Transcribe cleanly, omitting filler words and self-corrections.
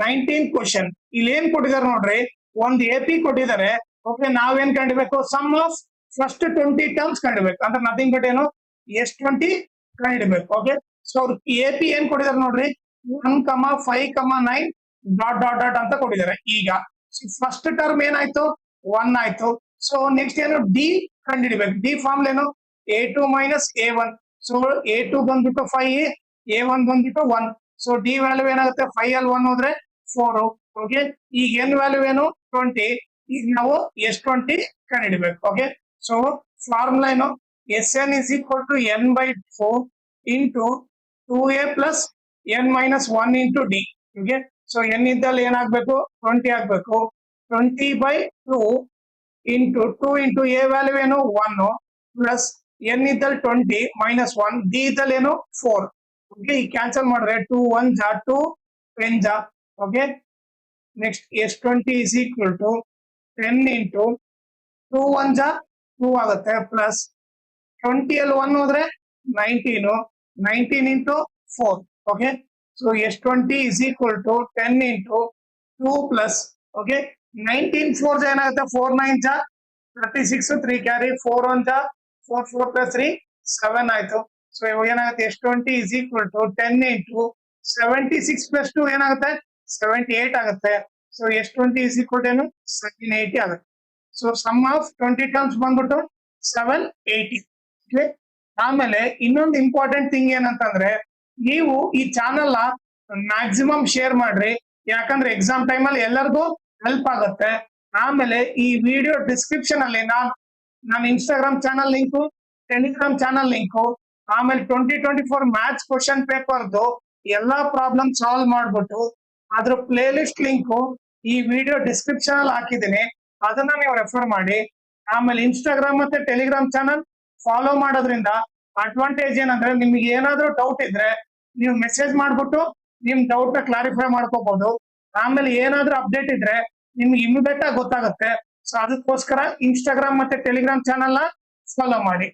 19 question ಇಲ್ಲಿ ಏನ್ ಕೊಟ್ಟಿದ್ದಾರೆ ನೋಡ್ರಿ, ಒಂದು ಎಪಿ ಕೊಟ್ಟಿದ್ದಾರೆ. ಓಕೆ, ನಾವೇನ್ ಕಂಡಿಬೇಕು, ಸಮ್ ಆಫ್ ಫಸ್ಟ್ 20 ಟರ್ಮ್ಸ್ ಕಂಡಿಬೇಕು ಅಂದ್ರೆ ನಥಿಂಗ್ ಬಟ್ ಏನು S20 ಕಂಡಿಡ್ಬೇಕು. ಓಕೆ, ಸೊ ಅವ್ರು ಎಪಿ ಏನ್ ಕೊಟ್ಟಿದ್ದಾರೆ ನೋಡ್ರಿ, 1,5,9 ಡಾಟ್ ಡಾಟ್ ಡಾಟ್ ಅಂತ ಕೊಟ್ಟಿದ್ದಾರೆ. ಈಗ ಫಸ್ಟ್ ಟರ್ಮ್ ಏನಾಯ್ತು, 1 ಆಯ್ತು. ಸೊ ನೆಕ್ಸ್ಟ್ ಏನು, ಡಿ ಕಂಡಿಡ್ಬೇಕು. ಡಿ ಫಾರ್ಮ್ ಏನು, A2 minus A1. So A2 ಬಂದ್ಬಿಟ್ಟು 5, A1 ಬಂದ್ಬಿಟ್ಟು 1. ಸೊ ಡಿ ವ್ಯಾಲ್ಯೂ ಏನಾಗುತ್ತೆ, 5 ಅಲ್ಲಿ 1 ಹೋದ್ರೆ 4. ಓಕೆ, ಈಗ ಎನ್ ವ್ಯಾಲ್ಯೂ ಏನು 20. ಈಗ ನಾವು S20 ಕಂಡಿಡ್ಬೇಕು. ಓಕೆ, ಸೊ ಫಾರ್ಮುಲಾ ಏನು, Sn is equal to n by 4 into 2a plus n minus 1 into d. Okay, so n ಇದ್ದಲ್ಲಿ ಏನಾಗಬೇಕು, 20 ಆಗಬೇಕು. 20 by 2 into 2 into a value ಏನು 1 ಪ್ಲಸ್ n ಇದ್ದಲ್ಲಿ 20 minus 1, d ಇದ್ದಲ್ಲಿ ಏನು 4. ಓಕೆ, ಈ ಕ್ಯಾನ್ಸಲ್ ಮಾಡಿದ್ರೆ 2 1 ಜಾ 2 10 ಜಾ. Okay, next S20 is equal to 10 into 2 1 ಜಾ 2 ಆಗುತ್ತೆ ಪ್ಲಸ್ 20 ಅಲ್ಲಿ 1 ಹೋದ್ರೆ 19, 19 into 4. Okay, so S20 is equal to 10 into 2 plus, okay, 19 4 ಏನಾಗುತ್ತೆ, 4 9 ಜಾ 36, 3 ಕ್ಯಾರಿ, 4 1 ಜಾ 4 4 plus 3 7 ಆಯ್ತು. ಸೊ ಇವಾಗ ಏನಾಗುತ್ತೆ, S20 is equal to 10 into 76 plus 2 ಏನಾಗುತ್ತೆ, 78 ಆಗುತ್ತೆ. So S20 is equal to ಏನು 780 ಆಗುತ್ತೆ. ಸೊ ಸಮ್ ಆಫ್ 20 ಟರ್ಮ್ಸ್ ಬಂದ್ಬಿಟ್ಟು 780. ಓಕೆ, ಆಮೇಲೆ ಇನ್ನೊಂದು ಇಂಪಾರ್ಟೆಂಟ್ ಥಿಂಗ್ ಏನಂತಂದ್ರೆ, ನೀವು ಈ ಚಾನಲ್ ಮ್ಯಾಕ್ಸಿಮಮ್ ಶೇರ್ ಮಾಡ್ರಿ, ಯಾಕಂದ್ರೆ ಎಕ್ಸಾಮ್ ಟೈಮ್ ಅಲ್ಲಿ ಎಲ್ಲರಿಗೂ ಹೆಲ್ಪ್ ಆಗುತ್ತೆ. ಆಮೇಲೆ ಈ ವಿಡಿಯೋ ಡಿಸ್ಕ್ರಿಪ್ಷನ್ ಅಲ್ಲಿ ನಾನು Instagram channel link, Telegram channel link, ಆಮೇಲೆ 2024 ಮ್ಯಾಥ್ಸ್ ಕ್ವಶನ್ ಪೇಪರ್ದು ಎಲ್ಲಾ ಪ್ರಾಬ್ಲಮ್ ಸಾಲ್ವ್ ಮಾಡ್ಬಿಟ್ಟು ಅದ್ರ ಪ್ಲೇ ಲಿಸ್ಟ್ ಲಿಂಕು ಈ ವಿಡಿಯೋ ಡಿಸ್ಕ್ರಿಪ್ಷನ್ ಅಲ್ಲಿ ಹಾಕಿದ್ದೀನಿ, ಅದನ್ನ ನೀವು ರೆಫರ್ ಮಾಡಿ. ಆಮೇಲೆ ಇನ್ಸ್ಟಾಗ್ರಾಮ್ ಮತ್ತೆ ಟೆಲಿಗ್ರಾಮ್ ಚಾನಲ್ ಫಾಲೋ ಮಾಡೋದ್ರಿಂದ ಅಡ್ವಾಂಟೇಜ್ ಏನಂದ್ರೆ, ನಿಮ್ಗೆ ಏನಾದ್ರೂ ಡೌಟ್ ಇದ್ರೆ ನೀವು ಮೆಸೇಜ್ ಮಾಡ್ಬಿಟ್ಟು ನಿಮ್ ಡೌಟ್ ನ ಕ್ಲಾರಿಫೈ ಮಾಡ್ಕೋಬಹುದು. ಆಮೇಲೆ ಏನಾದ್ರೂ ಅಪ್ಡೇಟ್ ಇದ್ರೆ ನಿಮ್ಗೆ ಇಮಿಡಿಯೇಟ್ ಆಗಿ ಗೊತ್ತಾಗುತ್ತೆ. ಸೊ ಅದಕ್ಕೋಸ್ಕರ ಇನ್ಸ್ಟಾಗ್ರಾಮ್ ಮತ್ತೆ ಟೆಲಿಗ್ರಾಮ್ ಚಾನಲ್ ನ ಫಾಲೋ ಮಾಡಿ.